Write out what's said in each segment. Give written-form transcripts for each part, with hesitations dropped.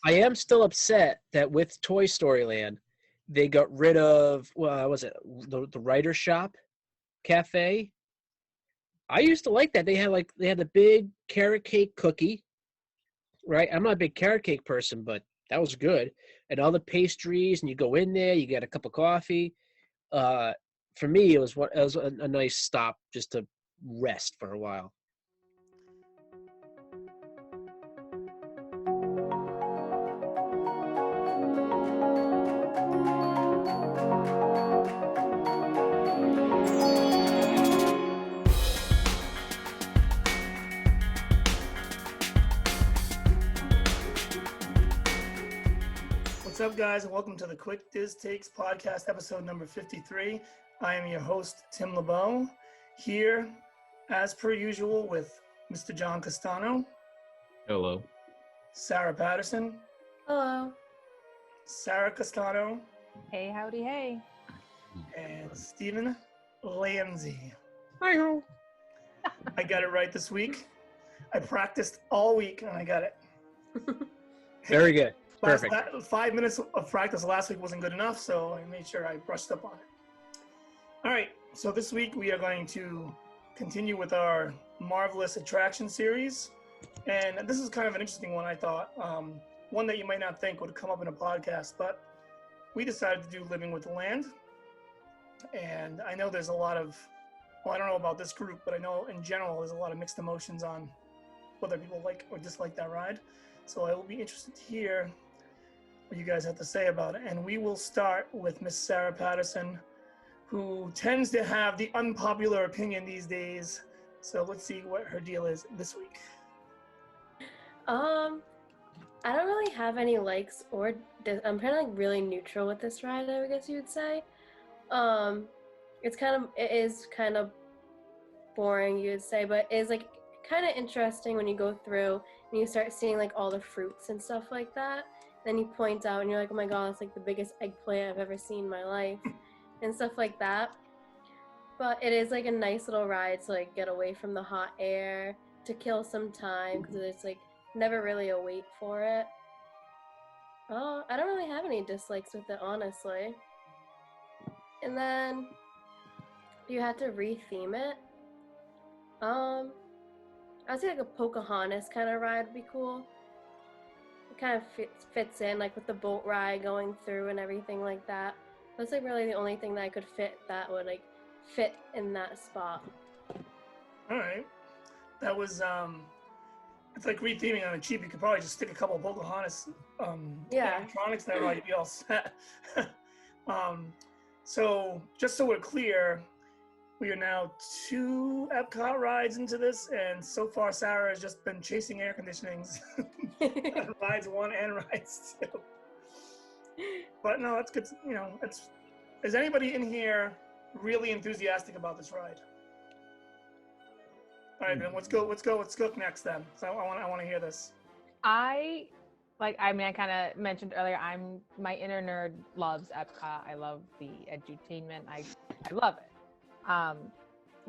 I am still upset that with Toy Story Land, they got rid of was it the writer shop cafe? I used to like that. They had the big carrot cake cookie, right? I'm not a big carrot cake person, but that was good. And all the pastries, and you go in there, you get a cup of coffee. Uh, for me, it was a nice stop just to rest for a while. What's up, guys, and welcome to the Quick Diz Takes podcast, episode number 53. I am your host, Tim LeBeau, here, as per usual, with Mr. John Castano. Hello. Sarah Patterson. Hello. Sarah Castano. Hey, howdy, hey. And Stephen Lanzi. Hi-ho. I got it right this week. I practiced all week, and I got it. Very good. Perfect. 5 minutes of practice last week wasn't good enough, so I made sure I brushed up on it. All right, so this week we are going to continue with our Marvelous Attraction series. And this is kind of an interesting one, I thought. One that you might not think would come up in a podcast, but we decided to do Living with the Land. And I know there's a lot of, well, I don't know about this group, but I know in general there's a lot of mixed emotions on whether people like or dislike that ride. So I will be interested to hear what you guys have to say about it. And we will start with Miss Sarah Patterson, who tends to have the unpopular opinion these days. So let's see what her deal is this week. I don't really have any likes or I'm kind of like really neutral with this ride, I guess you would say. It is kind of boring, you would say, but it is like kind of interesting when you go through and you start seeing like all the fruits and stuff like that. Then you point out and you're like, oh my god, it's like the biggest eggplant I've ever seen in my life and stuff like that. But it is like a nice little ride to like get away from the hot air, to kill some time, because it's like never really a wait for it. Oh, I don't really have any dislikes with it, honestly. And then you had to retheme it. I would say like a Pocahontas kind of ride would be cool. It kind of fits in like with the boat ride going through and everything like that. That's like really the only thing that I could fit that would like fit in that spot. All right. That was, it's like retheming on a cheap. You could probably just stick a couple of Pocahontas electronics there, like you'd be all set. So just so we're clear, we are now 2 Epcot rides into this, and so far Sarah has just been chasing air conditionings. Rides 1 and rides 2. But no, that's good. You know, is anybody in here really enthusiastic about this ride? All right, then let's go next then. So I want to hear this. I kind of mentioned earlier, my inner nerd loves Epcot. I love the edutainment. I love it.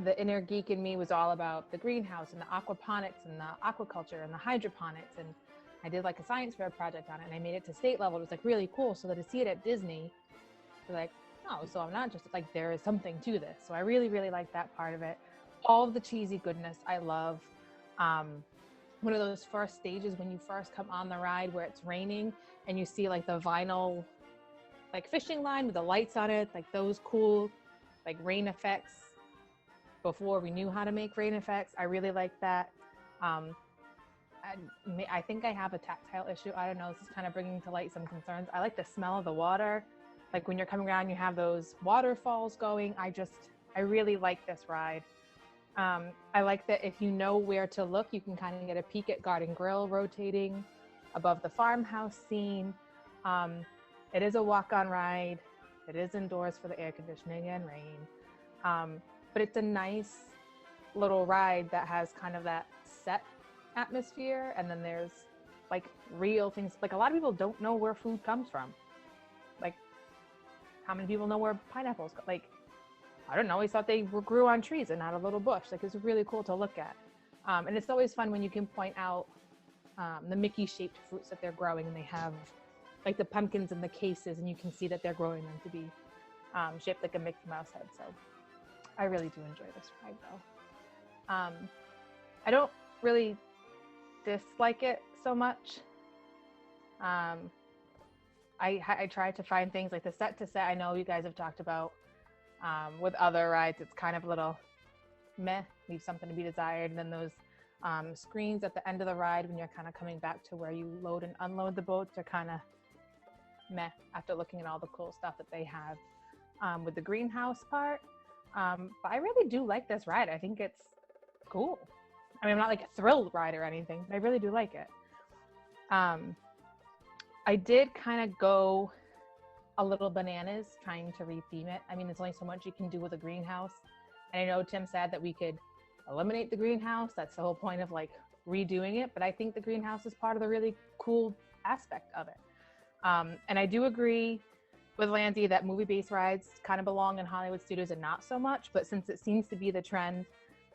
The inner geek in me was all about the greenhouse and the aquaponics and the aquaculture and the hydroponics, and I did like a science fair project on it, and I made it to state level. It was like really cool. So that to see it at Disney, like, oh, so I'm not just like, there is something to this. So I really, really like that part of it. All of the cheesy goodness I love. One of those first stages when you first come on the ride where it's raining and you see like the vinyl like fishing line with the lights on it, like those cool like rain effects before we knew how to make rain effects. I really like that. I think I have a tactile issue. I don't know, this is kind of bringing to light some concerns. I like the smell of the water. Like when you're coming around, you have those waterfalls going. I really like this ride. I like that if you know where to look, you can kind of get a peek at Garden Grill rotating above the farmhouse scene. It is a walk-on ride. It is indoors for the air conditioning and rain. But it's a nice little ride that has kind of that set atmosphere. And then there's like real things. Like a lot of people don't know where food comes from. Like how many people know where pineapples go? Like, I don't know, always thought they grew on trees and not a little bush. Like it's really cool to look at. And it's always fun when you can point out the Mickey shaped fruits that they're growing, and they have like the pumpkins in the cases, and you can see that they're growing them to be shaped like a Mickey Mouse head. So I really do enjoy this ride though. I don't really dislike it so much. I try to find things like the set to set. I know you guys have talked about with other rides, it's kind of a little meh, leave something to be desired. And then those screens at the end of the ride when you're kind of coming back to where you load and unload the boats are kind of meh after looking at all the cool stuff that they have with the greenhouse part. But I really do like this ride. I think it's cool. I mean, I'm not like a thrill ride or anything, but I really do like it. I did kind of go a little bananas trying to retheme it. I mean, there's only so much you can do with a greenhouse. And I know Tim said that we could eliminate the greenhouse. That's the whole point of like redoing it. But I think the greenhouse is part of the really cool aspect of it. And I do agree with Landy that movie-based rides kind of belong in Hollywood studios and not so much. But since it seems to be the trend,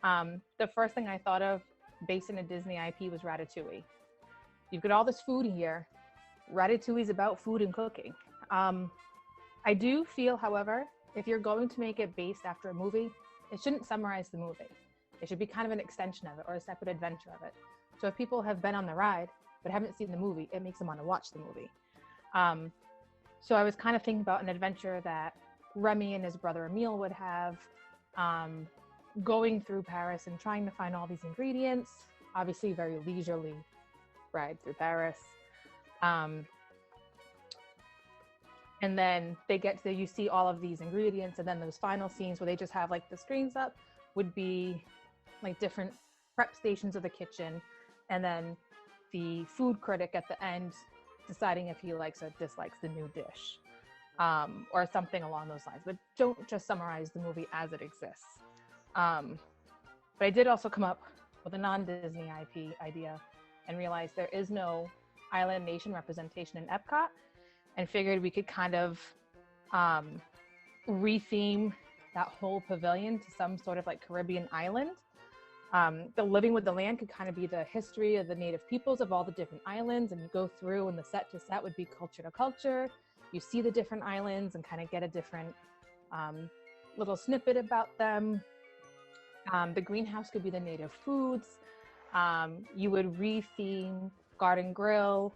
the first thing I thought of based in a Disney IP was Ratatouille. You've got all this food here. Ratatouille is about food and cooking. I do feel, however, if you're going to make it based after a movie, it shouldn't summarize the movie. It should be kind of an extension of it or a separate adventure of it. So if people have been on the ride but haven't seen the movie, it makes them want to watch the movie. So I was kind of thinking about an adventure that Remy and his brother Emile would have, going through Paris and trying to find all these ingredients, obviously very leisurely ride through Paris. And then they get to, you see all of these ingredients, and then those final scenes where they just have like the screens up would be like different prep stations of the kitchen, and then the food critic at the end deciding if he likes or dislikes the new dish, or something along those lines. But don't just summarize the movie as it exists. But I did also come up with a non-Disney IP idea and realized there is no Island Nation representation in Epcot, and figured we could kind of retheme that whole pavilion to some sort of like Caribbean island. The Living with the Land could kind of be the history of the native peoples of all the different islands, and you go through and the set to set would be culture to culture. You see the different islands and kind of get a different little snippet about them. The greenhouse could be the native foods. You would retheme Garden Grill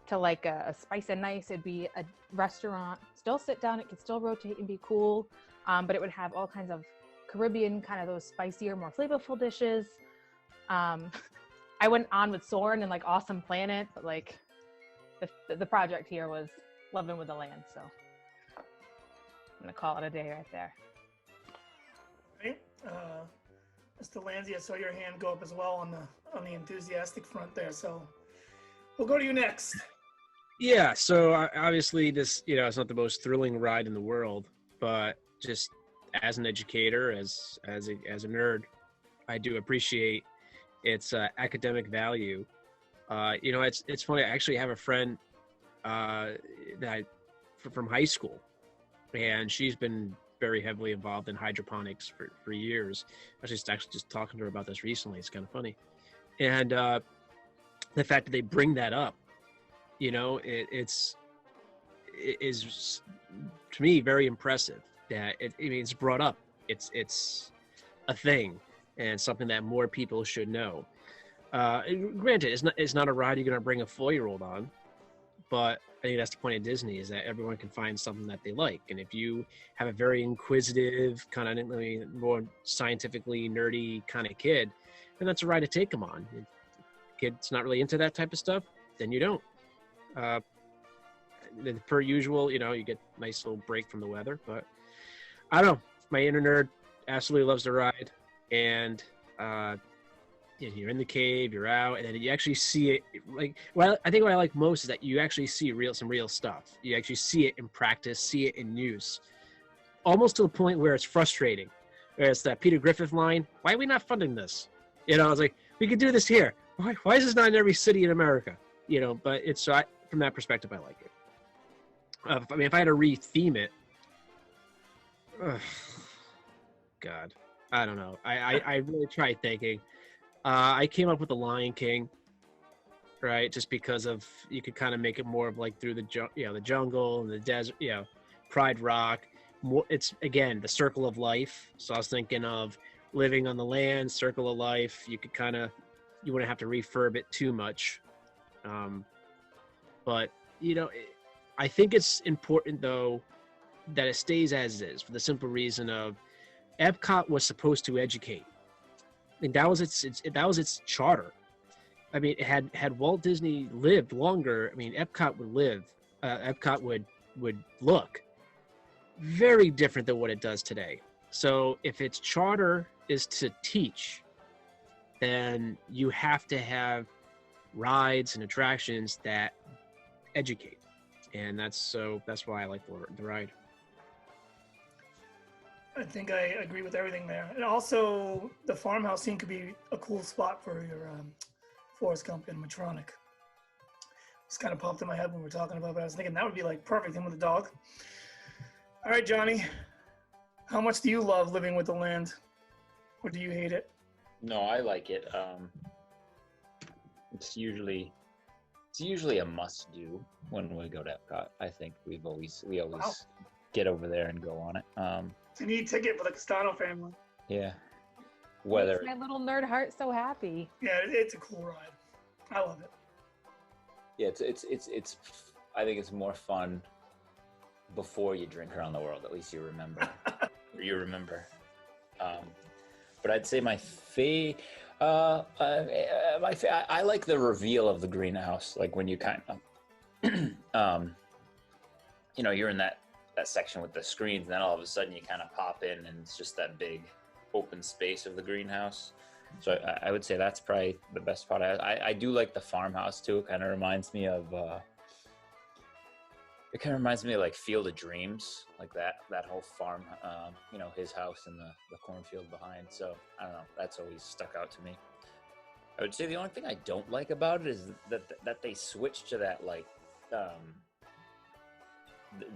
to like a Spice and Nice. It'd be a restaurant, still sit down, it could still rotate and be cool, but it would have all kinds of Caribbean, kind of those spicier, more flavorful dishes. I went on with Soarin' and like Awesome Planet, but like the project here was Living with the Land, so I'm gonna call it a day right there. Right. Mr. Lanzi, I saw your hand go up as well on the enthusiastic front there, so we'll go to you next. Yeah, so obviously this, it's not the most thrilling ride in the world, but just as an educator, as a nerd, I do appreciate its academic value. It's funny. I actually have a friend from high school, and she's been very heavily involved in hydroponics for years. I was just talking to her about this recently. It's kind of funny, and the fact that they bring that up, it is to me very impressive that it's brought up. It's a thing and something that more people should know. Granted, it's not a ride you're going to bring a 4-year-old on, but I think that's the point of Disney, is that everyone can find something that they like. And if you have a very inquisitive, kind of more scientifically nerdy kind of kid, then that's a ride to take them on. If the kid's not really into that type of stuff, then you don't. Per usual, you get a nice little break from the weather, but I don't know. My inner nerd absolutely loves the ride, and you're in the cave, you're out, and then you actually see it. I think what I like most is that you actually see some real stuff. You actually see it in practice, see it in use, almost to the point where it's frustrating. Where it's that Peter Griffith line, "Why are we not funding this?" I was like, we could do this here. Why is this not in every city in America? But it's from that perspective, I like it. If I had to retheme it, God, I don't know. I really tried thinking. I came up with The Lion King, right? Just because of you could kind of make it more of like through the jungle and the desert, Pride Rock. More, it's again the circle of life. So I was thinking of living on the land, circle of life. You could you wouldn't have to refurb it too much, but I think it's important though that it stays as is for the simple reason of Epcot was supposed to educate, and that was its charter. I mean, had Walt Disney lived longer, I mean, Epcot would live. Epcot would look very different than what it does today. So if its charter is to teach, then you have to have rides and attractions that educate, and that's why I like the ride. I think I agree with everything there. And also, the farmhouse scene could be a cool spot for your Forrest Gump animatronic. It's kind of popped in my head when we were talking about it. I was thinking that would be like perfect, him with a dog. All right, Johnny, how much do you love living with the land, or do you hate it? No, I like it. It's usually a must-do when we go to Epcot. I think we always Wow. get over there and go on it. You need a ticket for the Castano family. Yeah. Makes Whether my little nerd heart so happy. Yeah, it's a cool ride. I love it. yeah, it's I think it's more fun before you drink around the world. At least you remember. But I'd say I like the reveal of the greenhouse, like when you kind of you're in that section with the screens, and then all of a sudden you kind of pop in and it's just that big open space of the greenhouse. So I would say that's probably the best part. I do like the farmhouse too. It kind of reminds me of like Field of Dreams, like that whole farm, his house and the cornfield behind. So I don't know, that's always stuck out to me. I would say the only thing I don't like about it is that they switched to that like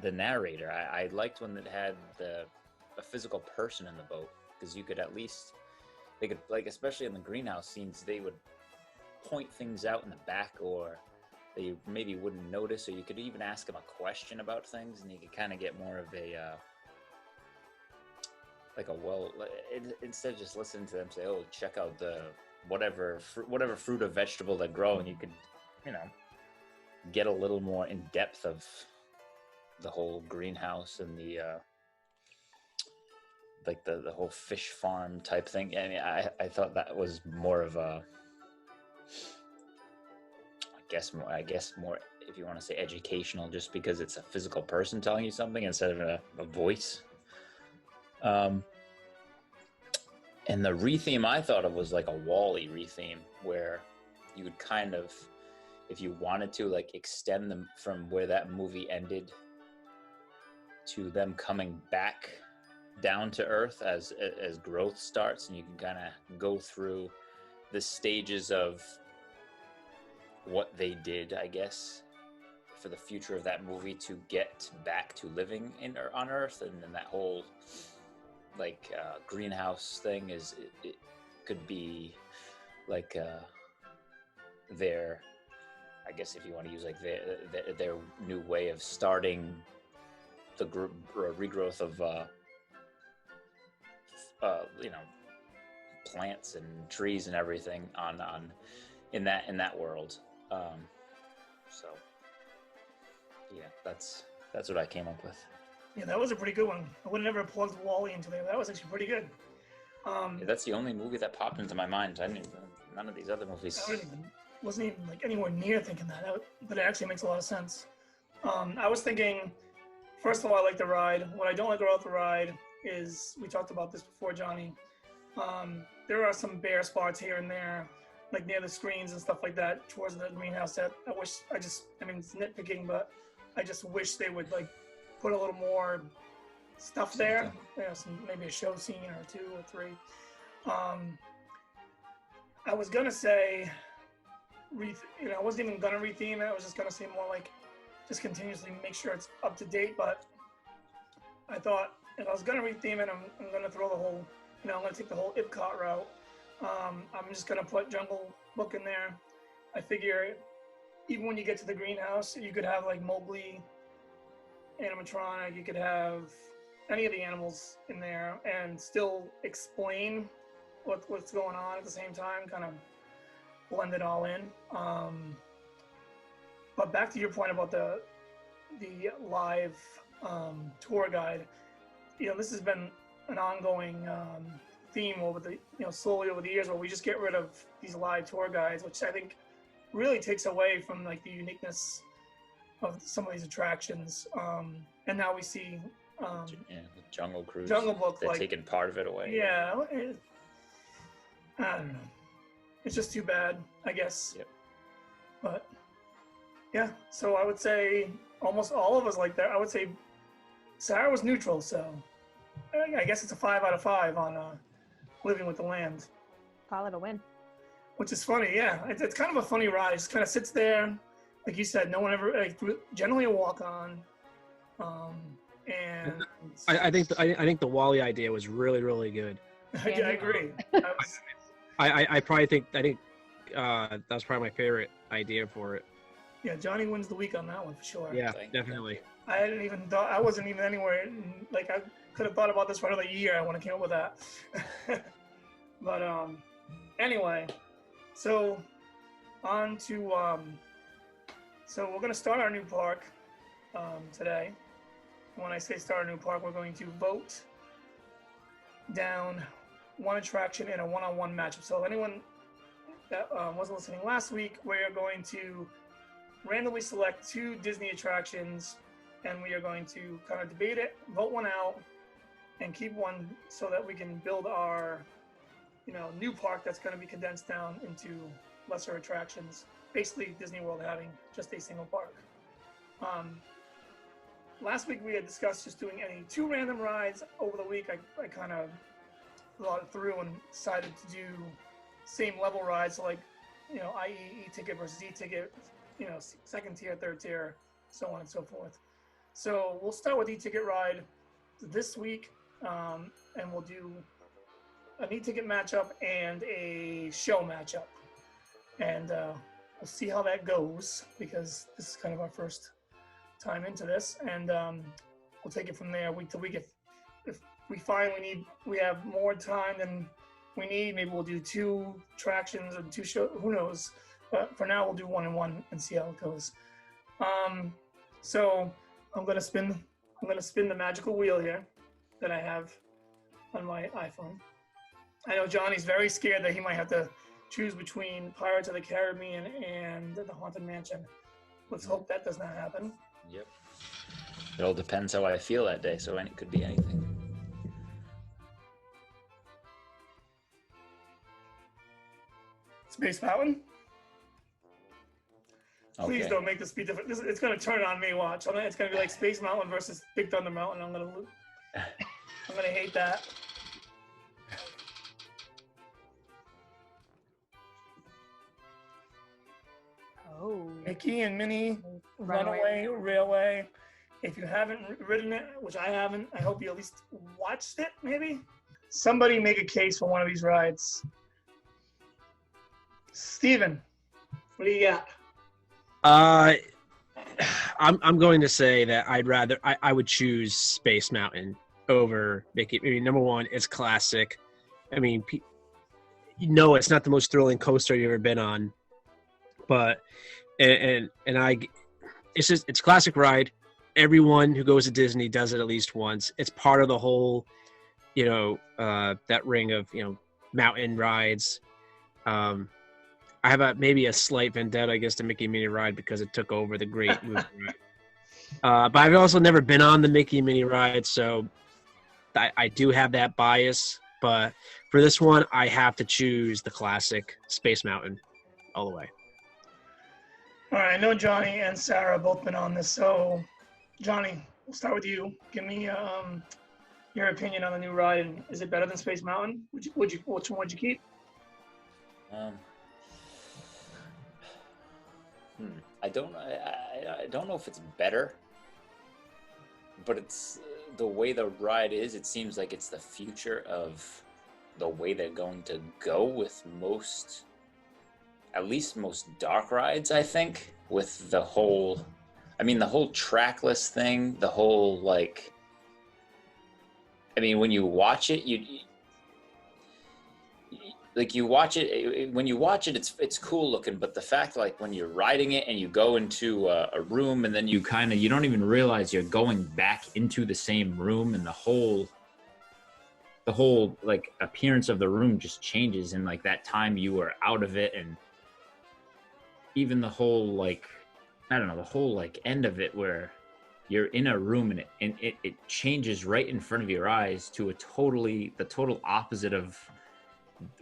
the narrator. I liked when it had a physical person in the boat, because you could at least, they could, like, especially in the greenhouse scenes, they would point things out in the back, or they maybe wouldn't notice, or you could even ask them a question about things, and you could kind of get more of instead of just listening to them say, oh, check out the whatever fruit or vegetable they grow, and you could get a little more in depth of the whole greenhouse and the like the whole fish farm type thing. I mean, I thought that was more of a, I guess more, if you want to say educational, just because it's a physical person telling you something instead of a voice. And the retheme I thought of was like a WALL-E retheme, where you would kind of, if you wanted to, like, extend them from where that movie ended to them coming back down to earth as growth starts, and you can kind of go through the stages of what they did, I guess, for the future of that movie to get back to living on Earth. And then that whole like greenhouse thing it could be like their, I guess if you want to use like their new way of starting the regrowth of plants and trees and everything in that world. So yeah, that's what I came up with. Yeah, that was a pretty good one. I would have never plugged WALL-E into there. That was actually pretty good. Yeah, that's the only movie that popped into my mind. None of these other movies. I wasn't even like anywhere near thinking that, but it actually makes a lot of sense. I was thinking, first of all, I like the ride. What I don't like about the ride is, we talked about this before, Johnny. There are some bare spots here and there, like near the screens and stuff like that, towards the greenhouse set. I mean, it's nitpicking, but I just wish they would like put a little more stuff there. Maybe a show scene or 2 or 3. I was gonna say, I wasn't even gonna retheme it. I was just gonna say more like, just continuously make sure it's up to date. But I thought if I was gonna retheme it, I'm gonna throw the whole, I'm gonna take the whole Epcot route. I'm just gonna put Jungle Book in there. I figure even when you get to the greenhouse, you could have like Mowgli animatronic, you could have any of the animals in there and still explain what's going on at the same time, kind of blend it all in. But back to your point about the live tour guide, this has been an ongoing theme over the slowly over the years, where we just get rid of these live tour guides, which I think really takes away from like the uniqueness of some of these attractions. And now we see the Jungle Cruise. Jungle Book, they're like, taking part of it away. Yeah, I don't know. It's just too bad, I guess. Yep. But yeah, so I would say almost all of us like that. I would say Sarah was neutral, so I guess it's a 5 out of 5 on Living with the Land. Call it a win. Which is funny, yeah. It's kind of a funny ride. It just kind of sits there, like you said. No one ever generally a walk on, and I think the Wally idea was really, really good. I agree. I think that was probably my favorite idea for it. Yeah, Johnny wins the week on that one for sure. Yeah, definitely. I hadn't even thought. I wasn't even anywhere. Like, I could have thought about this for another year when I came up with that. But anyway, so on to so we're gonna start our new park today. When I say start a new park, we're going to vote down one attraction in a one-on-one matchup. So anyone that wasn't listening last week, we're going to randomly select 2 Disney attractions, and we are going to kind of debate it, vote one out, and keep one so that we can build our new park that's going to be condensed down into lesser attractions. Basically, Disney World having just a single park. Last week we had discussed just doing any 2 random rides. Over the week, I kind of thought it through and decided to do same level rides, so like, i.e. E-ticket versus E-ticket, second tier, third tier, so on and so forth. So we'll start with E-ticket ride this week, and we'll do an E-ticket matchup and a show matchup. And we'll see how that goes, because this is kind of our first time into this, and we'll take it from there week to week. If we find we have more time than we need, maybe we'll do 2 attractions or 2 shows, who knows. But for now, we'll do 1 and 1 and see how it goes. So I'm gonna spin the magical wheel here that I have on my iPhone. I know Johnny's very scared that he might have to choose between Pirates of the Caribbean and the Haunted Mansion. Let's hope that does not happen. Yep. It all depends how I feel that day, so it could be anything. Space Mountain? Please Okay. don't make this be different. It's going to turn on me, watch. It's going to be like Space Mountain versus Big Thunder Mountain. I'm going to hate that. Oh. Mickey and Minnie Runaway. Runaway Railway. If you haven't ridden it, which I haven't, I hope you at least watched it, maybe? Somebody make a case for one of these rides. Steven, what do you got? I'm going to say that I would choose Space Mountain over Mickey. I mean, number one, it's classic. I mean, it's not the most thrilling coaster you've ever been on, but it's a classic ride. Everyone who goes to Disney does it at least once. It's part of the whole, that ring of mountain rides. I have maybe a slight vendetta against the Mickey and Minnie ride because it took over the Great Movie Ride. But I've also never been on the Mickey and Minnie ride, so I do have that bias. But for this one, I have to choose the classic Space Mountain all the way. All right, I know Johnny and Sarah both been on this, so Johnny, we'll start with you. Give me your opinion on the new ride, and is it better than Space Mountain? Which one would you keep? I don't know if it's better, but it's the way the ride is. It seems like it's the future of the way they're going to go with most at least most dark rides, I think, with the whole, I mean, the whole trackless thing, the whole, like, I mean, when you watch it, when you watch it, it's cool looking, but the fact, like, when you're riding it and you go into a room and then you don't even realize you're going back into the same room, and the whole like appearance of the room just changes in like that time you were out of it. And even the whole, like, I don't know, the whole like end of it where you're in a room and it changes right in front of your eyes to the total opposite of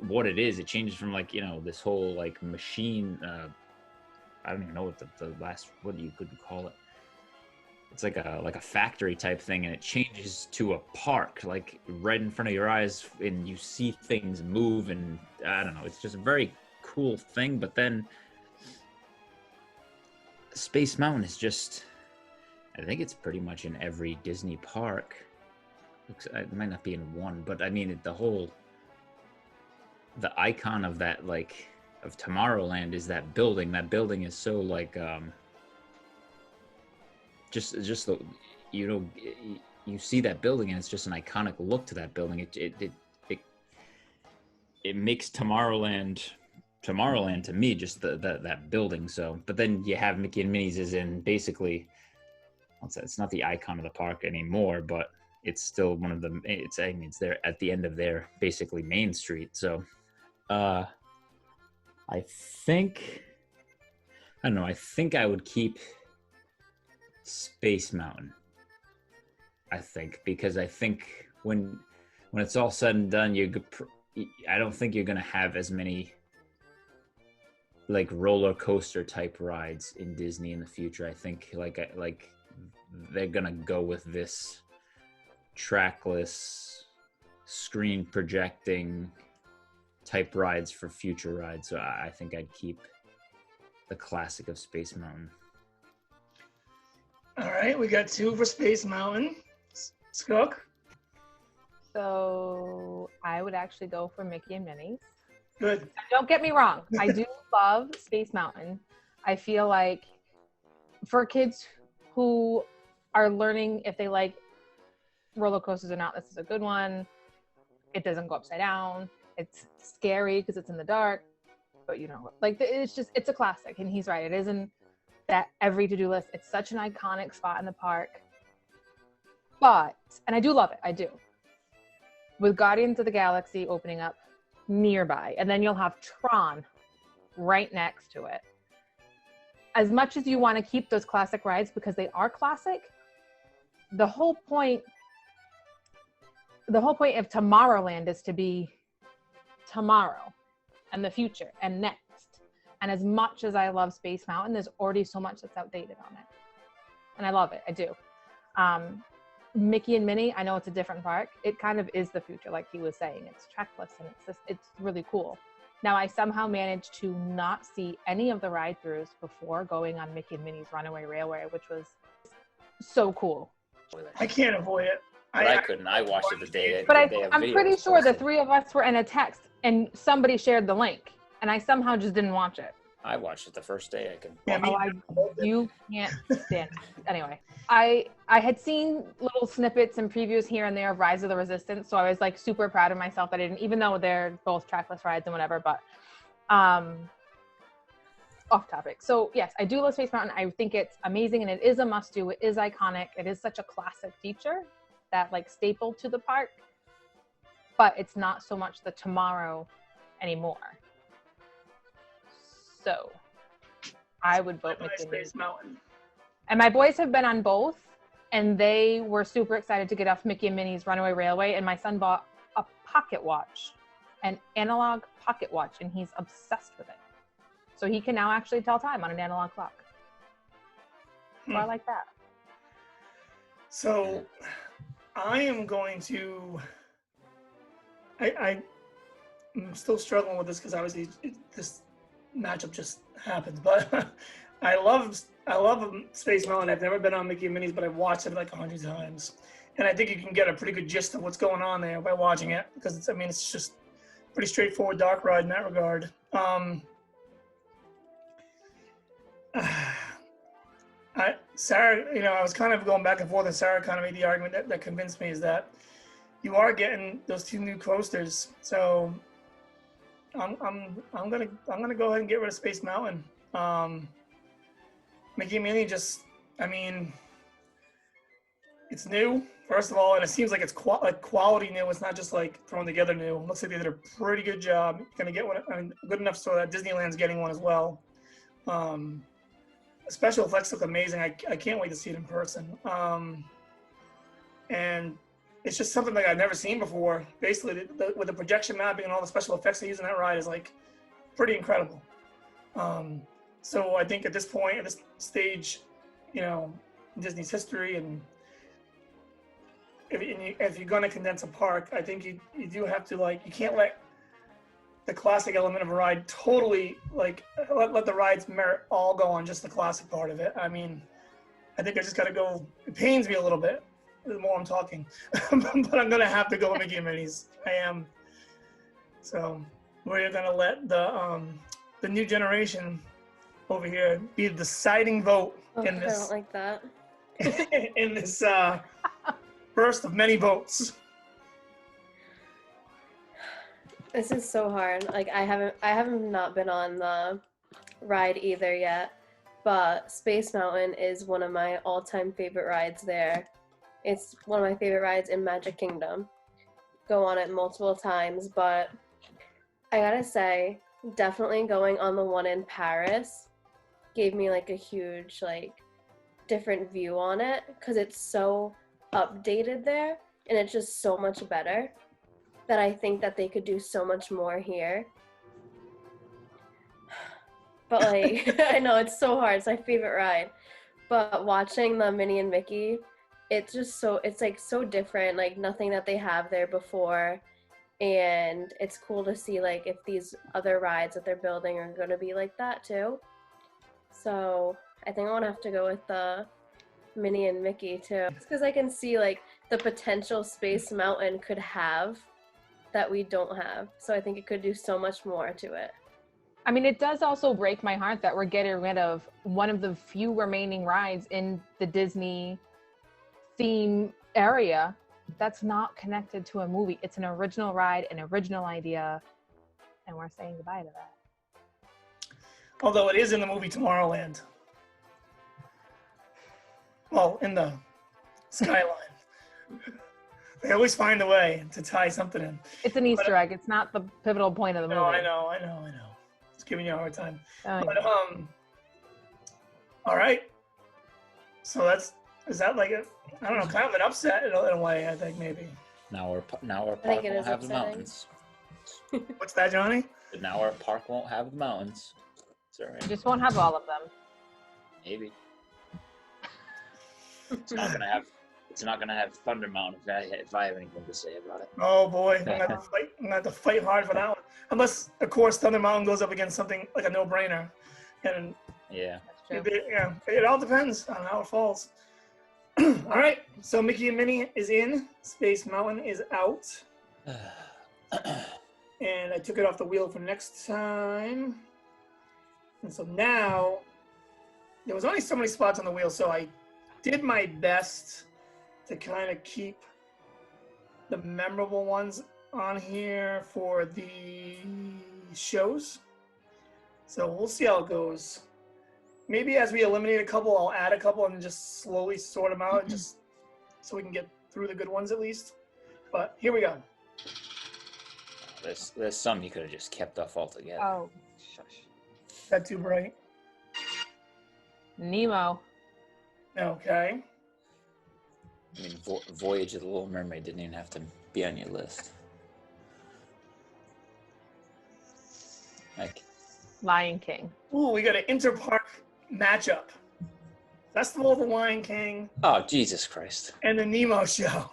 what it is. It changes from, like, you know, this whole like machine, I don't even know what the last, what you could call it. It's like a factory type thing, and it changes to a park, like right in front of your eyes, and you see things move, and I don't know, it's just a very cool thing. But then Space Mountain is just, I think it's pretty much in every Disney park. It might not be in one, but I mean, the icon of that, like, of Tomorrowland is that building. That building is so, like, just the, you know, you see that building and it's just an iconic look to that building. It makes Tomorrowland to me, just that building. So, but then you have Mickey and Minnie's is in basically, it's not the icon of the park anymore, but it's still one of the, it's there at the end of their basically main street. So I think I would keep Space Mountain. I think, because I think when it's all said and done, I don't think you're gonna have as many like roller coaster type rides in Disney in the future. I think like they're gonna go with this trackless, screen projecting type rides for future rides. So I think I'd keep the classic of Space Mountain. All right, we got 2 for Space Mountain. Skook? So I would actually go for Mickey and Minnie's. Good. Don't get me wrong. I do love Space Mountain. I feel like for kids who are learning if they like roller coasters or not, this is a good one. It doesn't go upside down. It's scary because it's in the dark, but you know, like, it's a classic. And he's right. It isn't that every to-do list. It's such an iconic spot in the park. But, and I do love it. I do. With Guardians of the Galaxy opening up nearby, and then you'll have Tron right next to it. As much as you want to keep those classic rides because they are classic, the whole point of Tomorrowland is to be tomorrow and the future and next. And as much as I love Space Mountain, there's already so much that's outdated on it. And I love it. I do. Mickey and Minnie, I know it's a different park. It kind of is the future, like he was saying. It's trackless and it's really cool. Now, I somehow managed to not see any of the ride-throughs before going on Mickey and Minnie's Runaway Railway, which was so cool. I can't avoid it. But I couldn't. I watched it the day. But the I'm pretty sure the 3 of us were in a text and somebody shared the link, and I somehow just didn't watch it. I watched it the first day. I could. Yeah, You can't stand it. Anyway, I had seen little snippets and previews here and there of Rise of the Resistance, so I was like super proud of myself that I didn't, even though they're both trackless rides and whatever. But off topic. So yes, I do love Space Mountain. I think it's amazing, and it is a must-do. It is iconic. It is such a classic feature that like stapled to the park, but it's not so much the tomorrow anymore. So I would vote Mickey and Space Mountain. And my boys have been on both, and they were super excited to get off Mickey and Minnie's Runaway Railway. And my son bought a pocket watch, an analog pocket watch, and he's obsessed with it. So he can now actually tell time on an analog clock. So I like that. So I am going to, I'm still struggling with this because obviously this matchup just happened, but I love Space Mountain. I've never been on Mickey and Minnie's, but I've watched it like 100 times. And I think you can get a pretty good gist of what's going on there by watching it, because it's just pretty straightforward dark ride in that regard. Sarah, I was kind of going back and forth, and Sarah kind of made the argument that convinced me is that you are getting those 2 new coasters. So I'm gonna go ahead and get rid of Space Mountain. Mickey and Minnie it's new, first of all, and it seems like it's quality new. It's not just like thrown together new. It looks like they did a pretty good job. Gonna get one, good enough so that Disneyland's getting one as well. Special effects look amazing. I can't wait to see it in person. And it's just something like I've never seen before. Basically, with the projection mapping and all the special effects they use in that ride is like pretty incredible. So I think at this point, at this stage, in Disney's history, and if you're going to condense a park, I think you do have to, you can't let the classic element of a ride totally, let the rides merit all go on just the classic part of it. I mean, I think I just got to go. It pains me a little bit the more I'm talking, but I'm going to have to go with Mickey and Minnie's. I am. So we're going to let the new generation over here be the deciding vote in this. I don't like that. in this first of many votes. This is so hard. I haven't not been on the ride either yet, but Space Mountain is one of my all-time favorite rides there. It's one of my favorite rides in Magic Kingdom. Go on it multiple times, but I gotta say, definitely going on the one in Paris gave me a huge different view on it, because it's so updated there and it's just so much better that I think that they could do so much more here. But I know it's so hard. It's my favorite ride. But watching the Minnie and Mickey, it's just so different, nothing that they have there before. And it's cool to see if these other rides that they're building are going to be like that too. So I think I want to have to go with the Minnie and Mickey too, because I can see the potential Space Mountain could have that we don't have. So I think it could do so much more to it. I mean, it does also break my heart that we're getting rid of one of the few remaining rides in the Disney theme area that's not connected to a movie. It's an original ride, an original idea, and we're saying goodbye to that. Although it is in the movie Tomorrowland. Well, in the skyline. They always find a way to tie something in. It's an Easter egg. It's not the pivotal point of the movie. No, I know. It's giving you a hard time. Oh, but, all right. So is that I don't know, kind of an upset in a way, I think, maybe. Now our park think it won't is have the upsetting. mountains. What's that, Johnny? But now our park won't have the mountains. Sorry. You just won't have all of them. Maybe. It's not gonna have Thunder Mountain if I have anything to say about it. Oh boy, I'm gonna have to fight hard for that one. Unless, of course, Thunder Mountain goes up against something like a no-brainer, and Yeah. That's true. it all depends on how it falls. All right, so Mickey and Minnie is in. Space Mountain is out, and I took it off the wheel for next time. And so now there was only so many spots on the wheel, so I did my best to kind of keep the memorable ones on here for the shows. So we'll see how it goes. Maybe as we eliminate a couple, I'll add a couple and just slowly sort them out, just so we can get through the good ones at least. But here we go. There's some you could have just kept off altogether. Oh, shush. Is that too bright? Nemo. Okay. I mean, Voyage of the Little Mermaid didn't even have to be on your list. Lion King. Ooh, we got an inter-park matchup. Festival of the Lion King Oh, Jesus Christ. and the Nemo Show.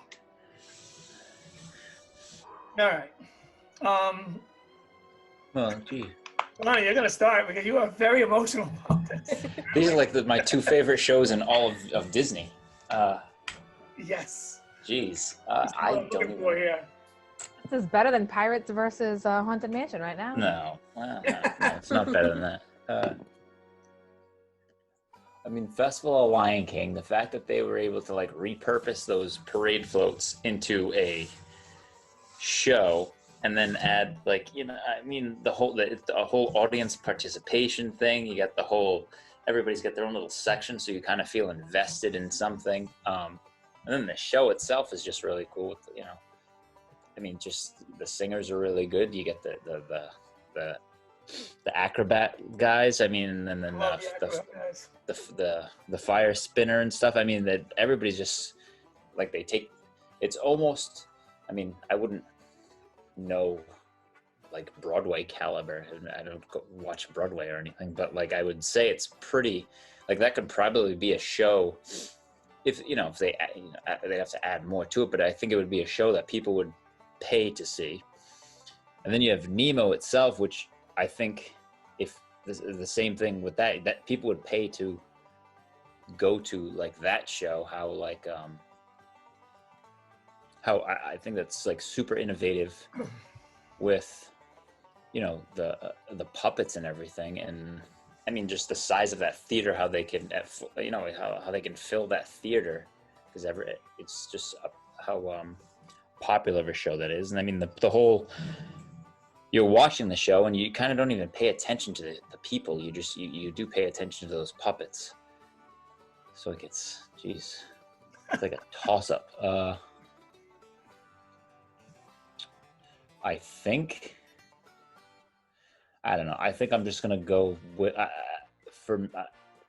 All right. Oh, gee. Lonnie, you're gonna start because you are very emotional about this. These are my two favorite shows in all of Disney. Yes. Jeez. That's what I I'm don't looking even... for here. This is better than Pirates versus Haunted Mansion right now. No. Well, no, it's not better than that. I mean, Festival of Lion King, the fact that they were able to like repurpose those parade floats into a show and then add like, you know, I mean, the whole audience participation thing, you got the whole, everybody's got their own little section, so you kind of feel invested in something. And then the show itself is just really cool with, you know, I mean, just the singers are really good. You get the acrobat guys. I mean, and then the fire spinner and stuff. I mean, that everybody's just like, they take. It's almost. I mean, I wouldn't know like Broadway caliber. I don't watch Broadway or anything, but like I would say it's pretty. Like that could probably be a show. If you know, if they they'd have to add more to it, but I think it would be a show that people would pay to see. And then you have Nemo itself, which I think if the same thing with that people would pay to go to like that show, how I think that's like super innovative with, you know, the puppets and everything. And I mean, just the size of that theater, how they can, you know, how they can fill that theater, because it's just how popular of a show that is. And I mean, the whole, you're watching the show and you kind of don't even pay attention to the people. You just, you do pay attention to those puppets. So it gets, geez, it's like a toss up. I think, I don't know. I think I'm just going to go with,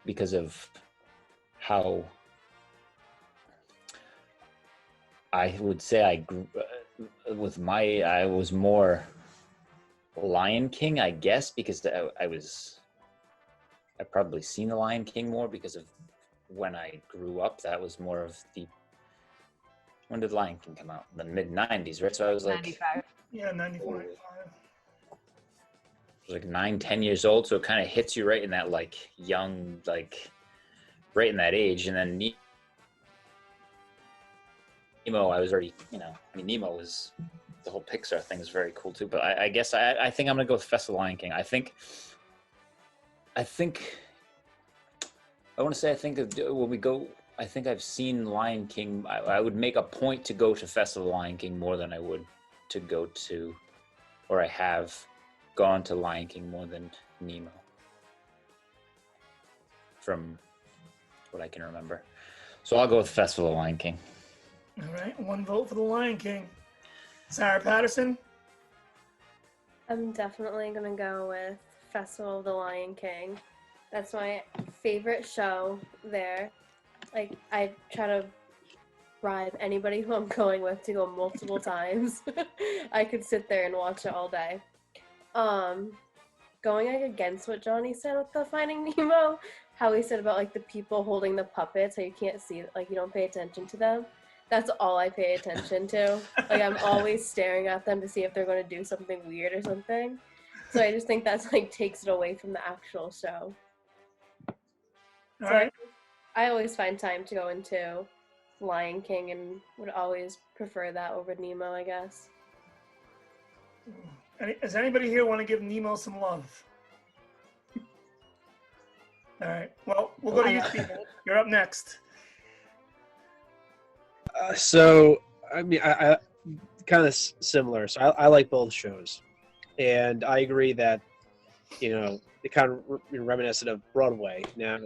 because of how I would say I grew I was more Lion King, I guess, because I've probably seen the Lion King more because of when I grew up. That was more of when did Lion King come out? The mid 90s, right? So I was like 95. Yeah, 94, 95. I was like 9-10 years old, so it kind of hits you right in that like young, like right in that age. And then Nemo, I was already, you know, I mean, Nemo was, the whole Pixar thing is very cool too. But I guess I think I'm gonna go with Festival of Lion King. I want to say, I think when we go, I think I've seen Lion King. I would make a point to go to Festival of Lion King more than I would to go to, or I have gone to Lion King more than Nemo, from what I can remember. So I'll go with Festival of Lion King. All right, one vote for the Lion King. Sarah Patterson? I'm definitely gonna go with Festival of the Lion King. That's my favorite show there. Like, I try to bribe anybody who I'm going with to go multiple times. I could sit there and watch it all day. Going like against what Johnny said with the Finding Nemo, how he said about like the people holding the puppets, how you can't see, like you don't pay attention to them. That's all I pay attention to. Like I'm always staring at them to see if they're going to do something weird or something. So I just think that's like takes it away from the actual show. All So right. I always find time to go into Lion King and would always prefer that over Nemo, I guess. Does anybody here want to give Nemo some love? All right. Well, we'll go to you, Stephen. You're up next. So, I mean, I kind of similar. So I like both shows. And I agree that, you know, it kind of reminiscent of Broadway. Now,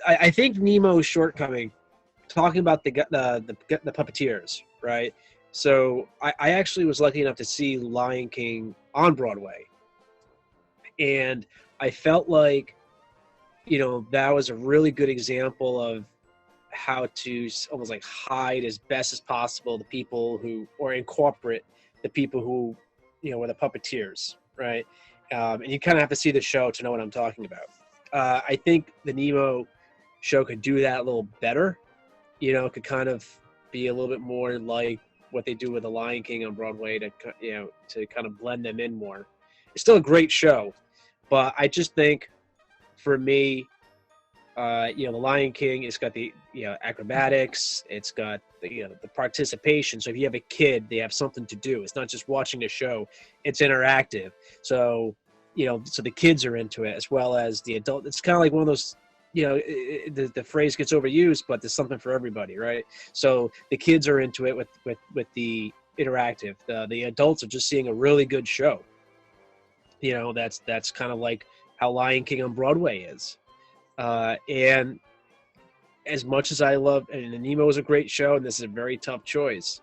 I think Nemo's shortcoming, talking about the puppeteers, right? So I actually was lucky enough to see Lion King on Broadway. And I felt like, you know, that was a really good example of how to almost like hide as best as possible the people who, or incorporate the people who, you know, were the puppeteers, right? And you kind of have to see the show to know what I'm talking about. I think the Nemo show could do that a little better. You know, could kind of be a little bit more like what they do with the Lion King on Broadway to, you know, to kind of blend them in more. It's still a great show, but I just think for me, you know, the Lion King, it's got the, you know, acrobatics, it's got the, you know, the participation. So if you have a kid, they have something to do. It's not just watching a show, it's interactive. So, you know, so the kids are into it as well as the adult. It's kind of like one of those the phrase gets overused, but there's something for everybody, right? So the kids are into it with the interactive. The adults are just seeing a really good show. That's kind of like how Lion King on Broadway is. And as much as I love, and Nemo is a great show, and this is a very tough choice,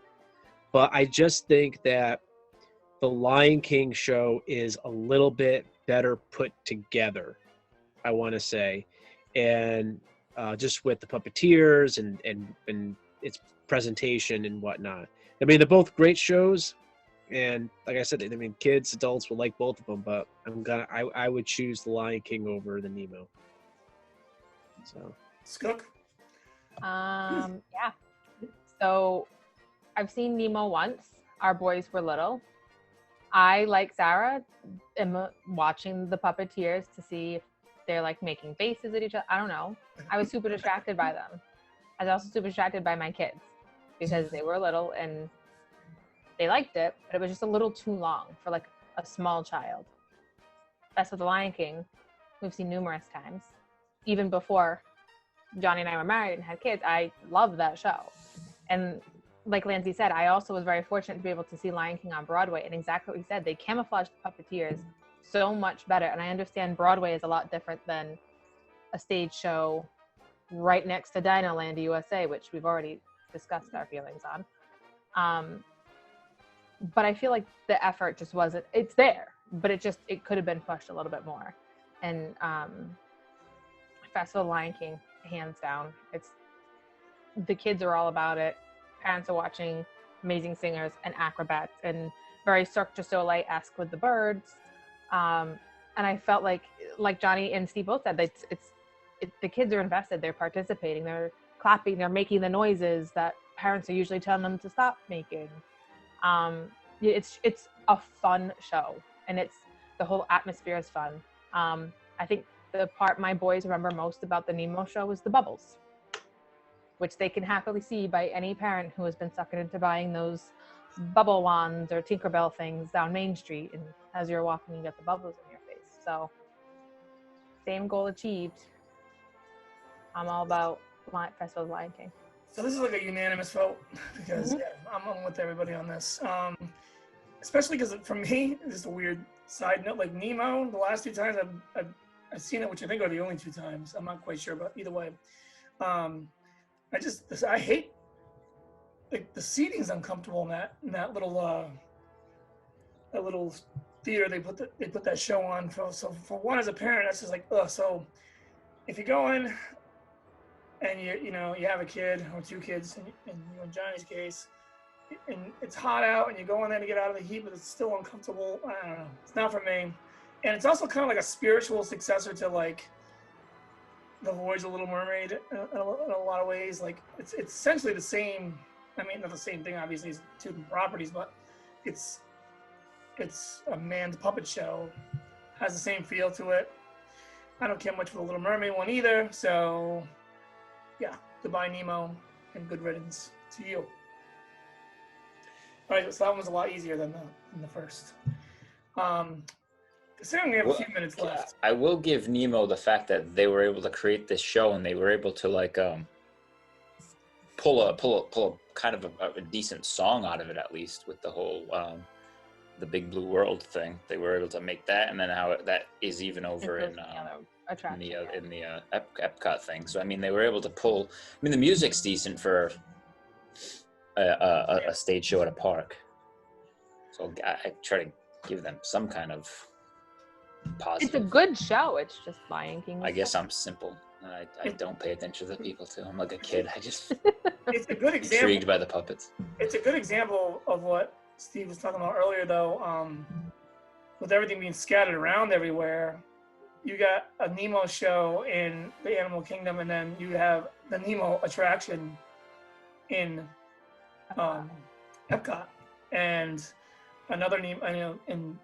but I just think that the Lion King show is a little bit better put together, I want to say, and just with the puppeteers and its presentation and whatnot. I mean, they're both great shows, and like I said, I mean, kids, adults will like both of them, but I would choose the Lion King over the Nemo. So, Skook? Yeah. So I've seen Nemo once. Our boys were little. I, like Sarah, am watching the puppeteers to see if they're like making faces at each other. I don't know. I was super distracted by them. I was also super distracted by my kids because they were little and they liked it, but it was just a little too long for like a small child. That's with the Lion King. We've seen numerous times. Even before Johnny and I were married and had kids, I loved that show. And like Lindsay said, I also was very fortunate to be able to see Lion King on Broadway. And exactly what he said, they camouflaged the puppeteers so much better. And I understand Broadway is a lot different than a stage show right next to Dinoland USA, which we've already discussed our feelings on. But I feel like the effort just wasn't, it's there, but it could have been pushed a little bit more. And Festival of Lion King, hands down, the kids are all about it. Parents are watching amazing singers and acrobats and very Cirque du Soleil-esque with the birds. And I felt like Johnny and Steve both said, the kids are invested, they're participating, they're clapping, they're making the noises that parents are usually telling them to stop making. It's a fun show, and the whole atmosphere is fun. I think the part my boys remember most about the Nemo show was the bubbles, which they can happily see by any parent who has been suckered into buying those bubble wands or Tinkerbell things down Main Street, and as you're walking you get the bubbles in your face. So same goal achieved. I'm all about Festival of Lion King. So this is like a unanimous vote because I'm with everybody on this. Especially because for me, this is a weird side note. Like Nemo, the last 2 times I've seen it, which I think are the only 2 times. I'm not quite sure, but either way, I hate like the seating's uncomfortable in that little theater they put that show on. So for one, as a parent, that's just like ugh. So if you go in and you have a kid or 2 kids, and you in Johnny's case, and it's hot out, and you go in there to get out of the heat, but it's still uncomfortable. I don't know. It's not for me. And it's also kind of like a spiritual successor to like The Voyage of the Little Mermaid in a lot of ways. Like it's essentially the same. I mean, not the same thing, obviously, it's 2 properties, but it's a man's puppet show. Has the same feel to it. I don't care much for the Little Mermaid one either. So, yeah, goodbye Nemo, and good riddance to you. All right, so that one was a lot easier than the first. Considering we have a few minutes left. I will give Nemo the fact that they were able to create this show and they were able to like pull a kind of a decent song out of it, at least with the whole the Big Blue World thing. They were able to make that, and then how that is even over in the Epcot thing. So I mean, they were able to pull. I mean, the music's decent for a stage show at a park. So I try to give them some kind of positive. It's a good show. It's just Lion King. I guess I'm simple. I don't pay attention to the people too. I'm like a kid. I just it's a good example. Intrigued by the puppets. It's a good example of what Steve was talking about earlier, though. With everything being scattered around everywhere, you got a Nemo show in the Animal Kingdom, and then you have the Nemo attraction in Epcot, and another Nemo in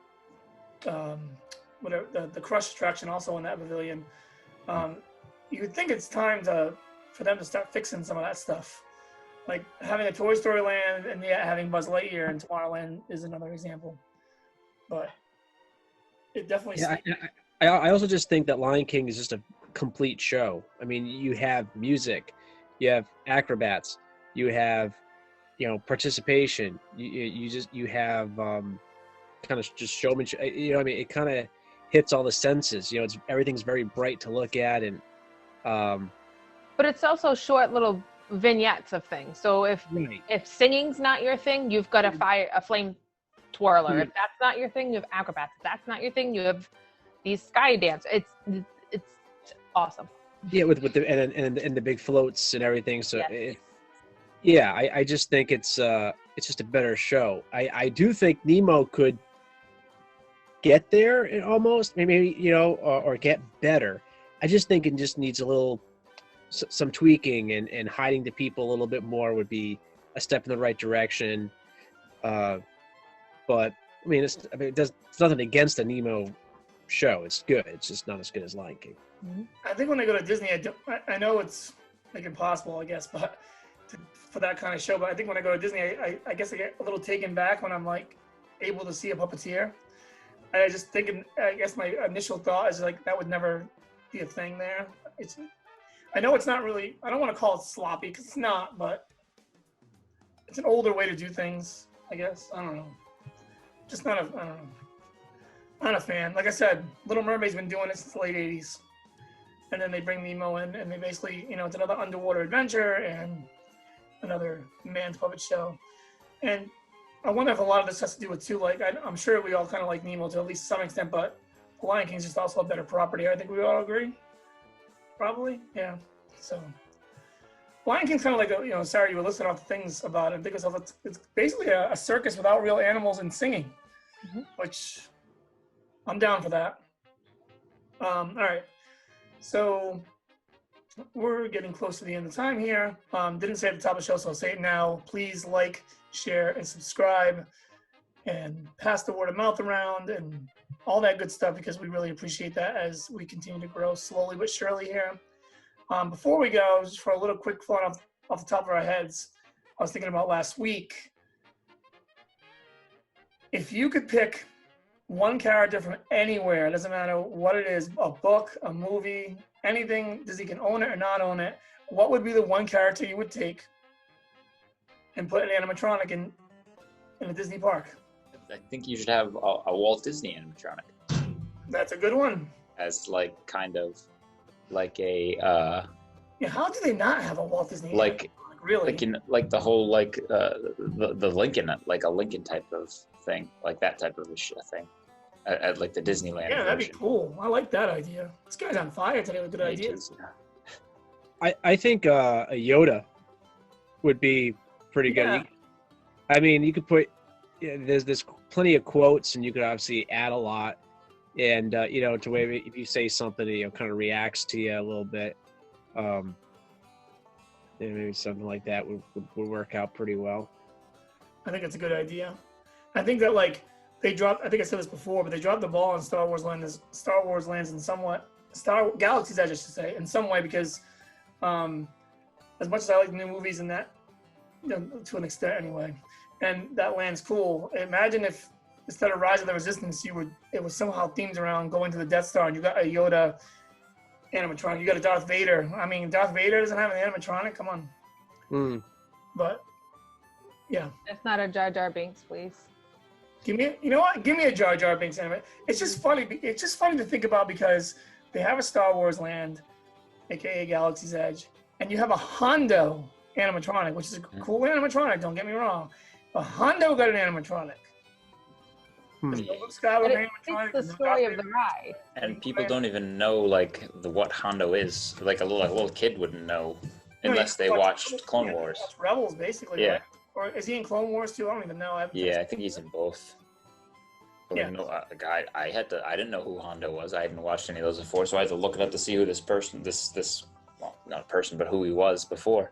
whatever the Crush attraction also in that pavilion. You would think it's time for them to start fixing some of that stuff. Like having a Toy Story Land and having Buzz Lightyear in Tomorrowland is another example. But it definitely. Yeah, I also just think that Lion King is just a complete show. I mean, you have music, you have acrobats, you have, you know, participation. You have kind of just showmanship. You know, I mean, it kind of hits all the senses. You know, everything's very bright to look at, and But it's also short little vignettes of things. So if singing's not your thing, you've got a flame twirler. If that's not your thing, you have acrobats. If that's not your thing, you have these sky dance. It's awesome. Yeah, with the and the big floats and everything. So Yes. I just think it's just a better show. I do think Nemo could get there almost, maybe, you know, or get better. I just think it just needs a little some tweaking, and hiding the people a little bit more would be a step in the right direction. But I mean, it's nothing against the Nemo show. It's good. It's just not as good as Lion King. I think when I go to Disney, I know it's like impossible, I guess, but for that kind of show. But I think when I go to Disney, I guess I get a little taken back when I'm like able to see a puppeteer. And I just thinking, I guess my initial thought is like that would never be a thing there. I know it's not really. I don't want to call it sloppy because it's not, but it's an older way to do things, I guess. I don't know. Just not a. I don't know. Not a fan. Like I said, Little Mermaid's been doing it since the late '80s, and then they bring Nemo in, and they basically, you know, it's another underwater adventure and another man's puppet show. And I wonder if a lot of this has to do with too. Like I'm sure we all kind of like Nemo to at least some extent, but The Lion King's just also a better property. I think we all agree. Probably, yeah. So, Lion King's kind of like a, you know, sorry you were listing off things about it. I think it's basically a circus without real animals and singing, which I'm down for that. All right, so we're getting close to the end of time here. Didn't say at the top of the show, so I'll say it now. Please like, share, and subscribe, and pass the word of mouth around, and all that good stuff, because we really appreciate that as we continue to grow slowly but surely here. Before we go, just for a little quick thought off the top of our heads, I was thinking about last week. If you could pick one character from anywhere, it doesn't matter what it is, a book, a movie, anything, Disney can own it or not own it, what would be the one character you would take and put an animatronic in a Disney park? I think you should have a Walt Disney animatronic That's a good one. as like kind of like a Yeah, how do they not have a Walt Disney like animatronic, really? like the whole like the Lincoln, like a Lincoln type of thing, like that type of a thing at like the Disneyland Yeah, that'd be version. cool. I like that idea. This guy's on fire today with good ideas. I think a Yoda would be pretty good. Yeah. I mean, you could put, there's plenty of quotes, and you could obviously add a lot, and you know, to where if you say something, you know, kind of reacts to you a little bit, maybe something like that would work out pretty well. I think it's a good idea. I think that like they dropped. I think I said this before, but they dropped the ball on Star Wars lands in somewhat Galaxy's Edge, I should say, in some way, because as much as I like the new movies and that, you know, to an extent anyway, and that land's cool. Imagine if instead of Rise of the Resistance, it was somehow themed around going to the Death Star, and you got a Yoda animatronic. You got a Darth Vader. I mean, Darth Vader doesn't have an animatronic. Come on. But yeah, That's not a Jar Jar Binks, please. you know what? Give me a Jar Jar Binks anime. It's just funny. It's just funny to think about because they have a Star Wars land, aka Galaxy's Edge, and you have a Hondo animatronic, which is a cool animatronic. Don't get me wrong, but Hondo got an animatronic. There's no Luke Skywalker But it animatronic. fits the there's no story Darth of the Vader. ride. And people don't even know like what Hondo is. Like a little kid wouldn't know unless they watched Clone Wars. Watch Rebels, basically. Yeah. Right? Or is he in Clone Wars too? I don't even know. Yeah, I think he's in both. But Yeah. I didn't know who Hondo was. I hadn't watched any of those before, so I had to look it up to see who this well, not a person, but who he was before.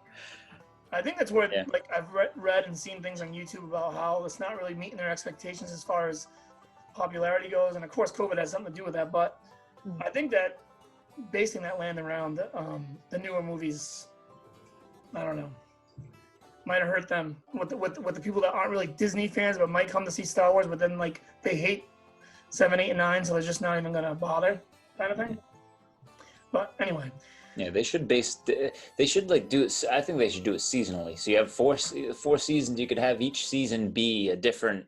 I think that's where Yeah. like I've read and seen things on YouTube about how it's not really meeting their expectations as far as popularity goes, and of course COVID has something to do with that. But I think that basing that land around the newer movies, I don't know, might have hurt them with the people that aren't really Disney fans but might come to see Star Wars, but then like they hate 7, 8, and 9, so they're just not even gonna bother, kind of thing. But anyway, Yeah, they should like do it. I think they should do it seasonally. So you have four seasons. You could have each season be a different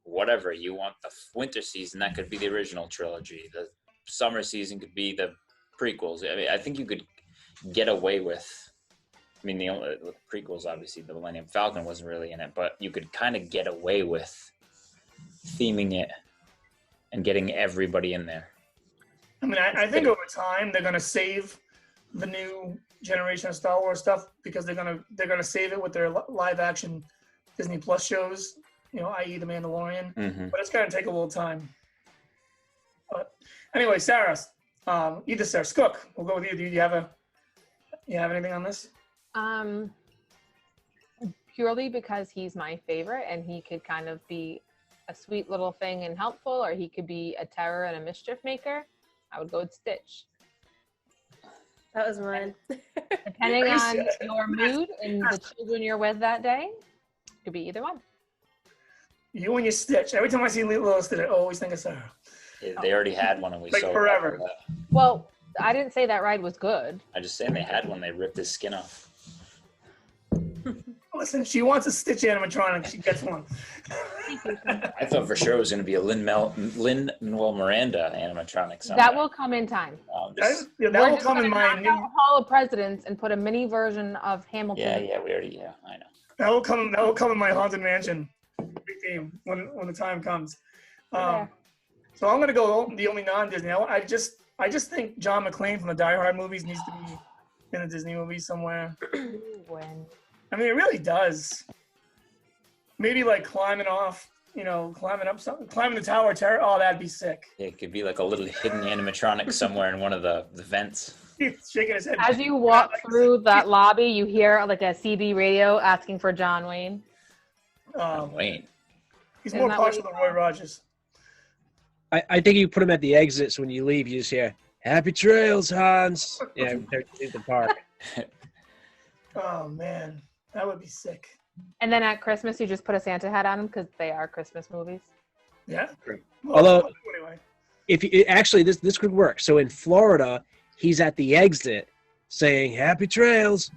whatever you want. The winter season, that could be the original trilogy. The summer season could be the prequels. I mean, I think you could get away with. I mean, the prequels, obviously, the Millennium Falcon wasn't really in it, but you could kind of get away with theming it and getting everybody in there. I mean, I think over time they're gonna save the new generation of Star Wars stuff because they're gonna save it with their live action Disney Plus shows, i.e. The Mandalorian. Mm-hmm. But it's gonna take a little time. But anyway, Sarah, Skook, we'll go with you. Do you have anything on this? Purely because he's my favorite, and he could kind of be a sweet little thing and helpful, or he could be a terror and a mischief maker. I would go with Stitch. That was mine. Depending on your mood and the children you're with that day, could be either one. You and your Stitch. Every time I see Little Stitch, I always think of Sarah. Yeah, they already had one, and we Like saw forever. Well, I didn't say that ride was good. I just saying they had one. They ripped his skin off. Listen, she wants a Stitch animatronic. She gets one. I thought for sure it was going to be a Lin-Manuel Miranda animatronic. Someday. That will come in time. That We're will just come in gonna my knock new. out Hall of Presidents and put a mini version of Hamilton. Yeah, we already. Yeah, I know. That will come in my Haunted Mansion big theme when the time comes. Yeah. So I'm gonna go the only non-Disney. I just think John McClane from the Die Hard movies needs to be in a Disney movie somewhere. When I mean, it really does. Maybe like climbing up something, climbing the Tower of Terror. Oh, that'd be sick. Yeah, it could be like a little hidden animatronic somewhere in one of the vents. He's shaking his head. as you walk through that lobby, you hear like a CB radio asking for John Wayne. Wayne. He's Isn't more that what partial you to Roy Rogers. I think you put them at the exits when you leave. You just hear "Happy Trails, Hans." Yeah, they're in the park. Oh man, that would be sick. And then at Christmas, you just put a Santa hat on them because they are Christmas movies. Yeah. True. Well, Although- anyway. If you, actually this could work. So in Florida, he's at the exit saying "Happy Trails,"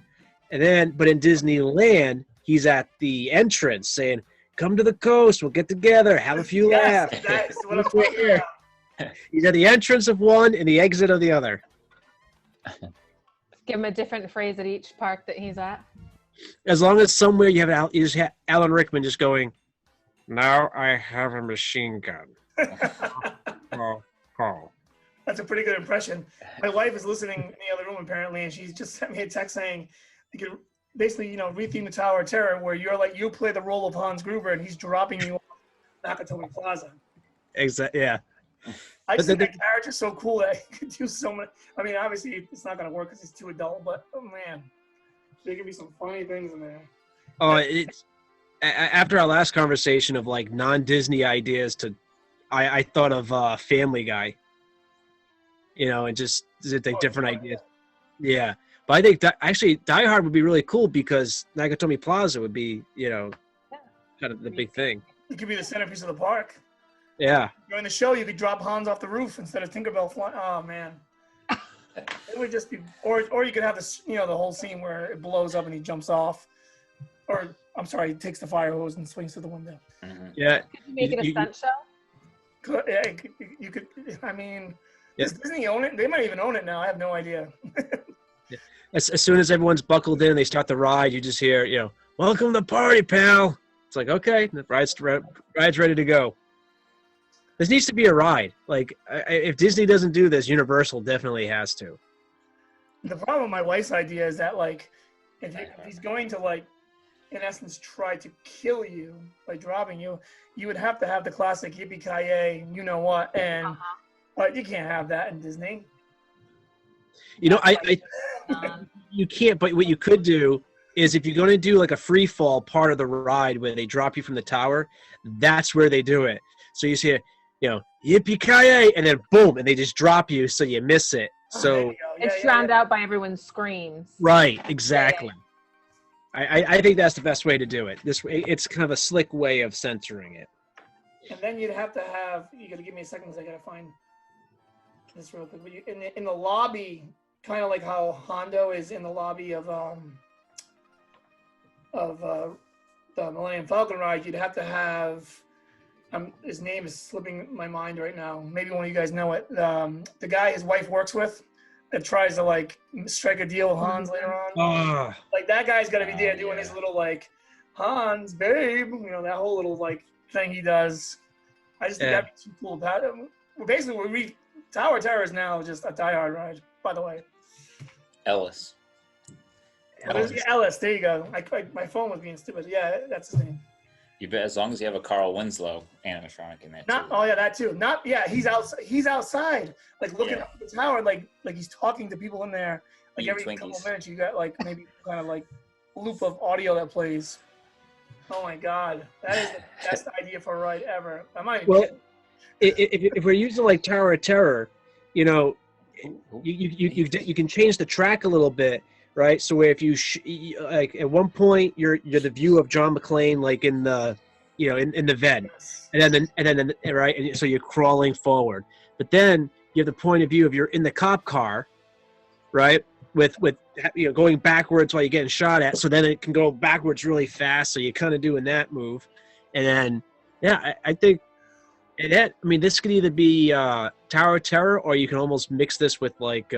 but in Disneyland, he's at the entrance saying, "Come to the coast. We'll get together, have a few laughs." Yes, that's what I'm talking about. He's at the entrance of one and the exit of the other. Give him a different phrase at each park that he's at. As long as somewhere you just have Alan Rickman just going, "Now I have a machine gun." Oh. That's a pretty good impression. My wife is listening in the other room apparently, and she's just sent me a text saying you could basically, retheme the Tower of Terror where you play the role of Hans Gruber and he's dropping you off Nakatomi Plaza. Exactly. Yeah. I just But think that character's so cool that he could do so much. I mean, obviously it's not going to work because he's too adult, but oh man, there could be some funny things in there. Oh, it's after our last conversation of like non-Disney ideas I thought of Family Guy. And just like different ideas. Yeah. But I think actually Die Hard would be really cool because Nakatomi Plaza would be, kind of the big thing. It could be the centerpiece of the park. Yeah. During the show, you could drop Hans off the roof instead of Tinkerbell flying. Oh man, it would just be. Or you could have this, the whole scene where it blows up and he jumps off, or I'm sorry, he takes the fire hose and swings through the window. Mm-hmm. Yeah. Could you make it a stunt show? You could. I mean, Yeah. does Disney own it? They might even own it now. I have no idea. As soon as everyone's buckled in, they start the ride. You just hear, "Welcome to the party, pal." It's like, okay, the ride's ready to go. This needs to be a ride. Like, if Disney doesn't do this, Universal definitely has to. The problem with my wife's idea is that, like, if he's going to, like, in essence, try to kill you by dropping you, you would have to have the classic yippee-ki-yay, you know what, and but you can't have that in Disney. You can't. But what you could do is if you're going to do like a free fall part of the ride where they drop you from the tower, that's where they do it. So you see, yippee-ki-yay, and then boom, and they just drop you so you miss it. There So you go. It's drowned out by everyone's screams. right, exactly. I think that's the best way to do it. This way, it's kind of a slick way of censoring it. And then you'd have to have. You got to give me a second because I got to find Just real quick, but in the lobby, kind of like how Hondo is in the lobby of the Millennium Falcon ride, you'd have to have. His name is slipping my mind right now. Maybe one of you guys know it. The guy his wife works with that tries to like strike a deal with Hans later on. Ah, Like that guy's got to be there Oh, doing his yeah. little like Hans, babe, that whole little like thing he does. I just think Yeah. that'd be too cool. Tower of Terror is now just a Die Hard ride. By the way, Ellis. Ellis. There you go. My phone was being stupid. Yeah, that's his name. You bet. As long as you have a Carl Winslow animatronic in there too. Oh yeah, that too. He's outside. He's outside, like looking Yeah. up at the tower, like he's talking to people in there. Like Eating every couple Twinkies. minutes, you got like maybe kind of like loop of audio that plays. Oh my god, that is the best idea for a ride ever. I might. well, if we're using like Tower of Terror, you know, Ooh. you can change the track a little bit, right? So where if like at one point you're the view of John McClane like in the in the Ved, and then right, and so you're crawling forward, but then you have the point of view of you're in the cop car, right? With going backwards while you're getting shot at, so then it can go backwards really fast. So you're kind of doing that move, and then I think. I mean, this could either be Tower of Terror, or you can almost mix this with like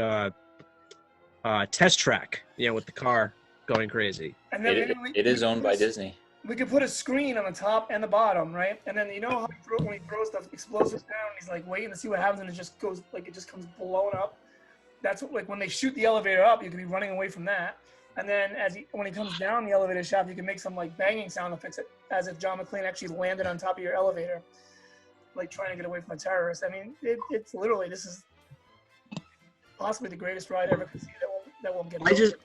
Test Track, with the car going crazy. And then It is owned by Disney. We could put a screen on the top and the bottom, right? And then how when he throws the explosives down, he's like waiting to see what happens, and it just goes like it just comes blowing up. That's what, like when they shoot the elevator up, you could be running away from that. And then when he comes down the elevator shaft, you can make some like banging sound effects as if John McClane actually landed on top of your elevator, like trying to get away from a terrorist. I mean, it's literally, this is possibly the greatest ride ever to see that won't get built.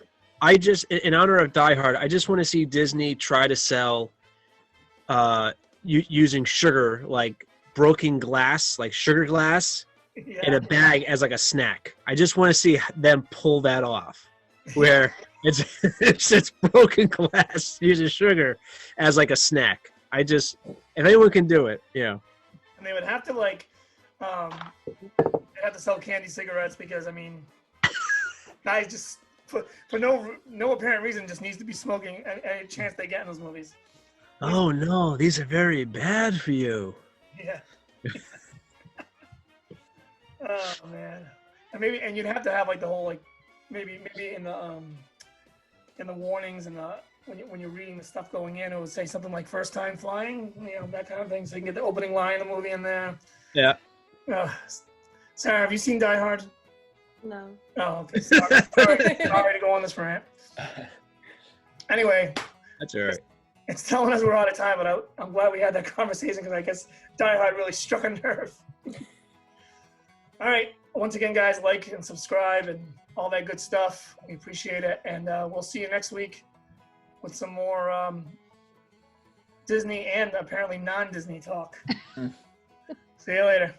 I just, in honor of Die Hard, I just want to see Disney try to sell using sugar, like broken glass, like sugar glass, in a bag as like a snack. I just want to see them pull that off, where it's broken glass using sugar as like a snack. If anyone can do it, And they would have to they'd have to sell candy cigarettes because, I mean, guys just for no apparent reason just needs to be smoking any chance they get in those movies. Oh no, these are very bad for you. Yeah. Oh man. And you'd have to have like the whole like maybe in the warnings and when you're reading the stuff going in, it would say something like first time flying, that kind of thing, so you can get the opening line of the movie in there. Yeah. Sarah, have you seen Die Hard? No. Oh, okay. Sorry to go on this rant. Anyway, That's all right. it's telling us we're out of time, but I'm glad we had that conversation because I guess Die Hard really struck a nerve. All right. Once again, guys, like and subscribe and all that good stuff. We appreciate it. And we'll see you next week with some more Disney and apparently non-Disney talk. See you later.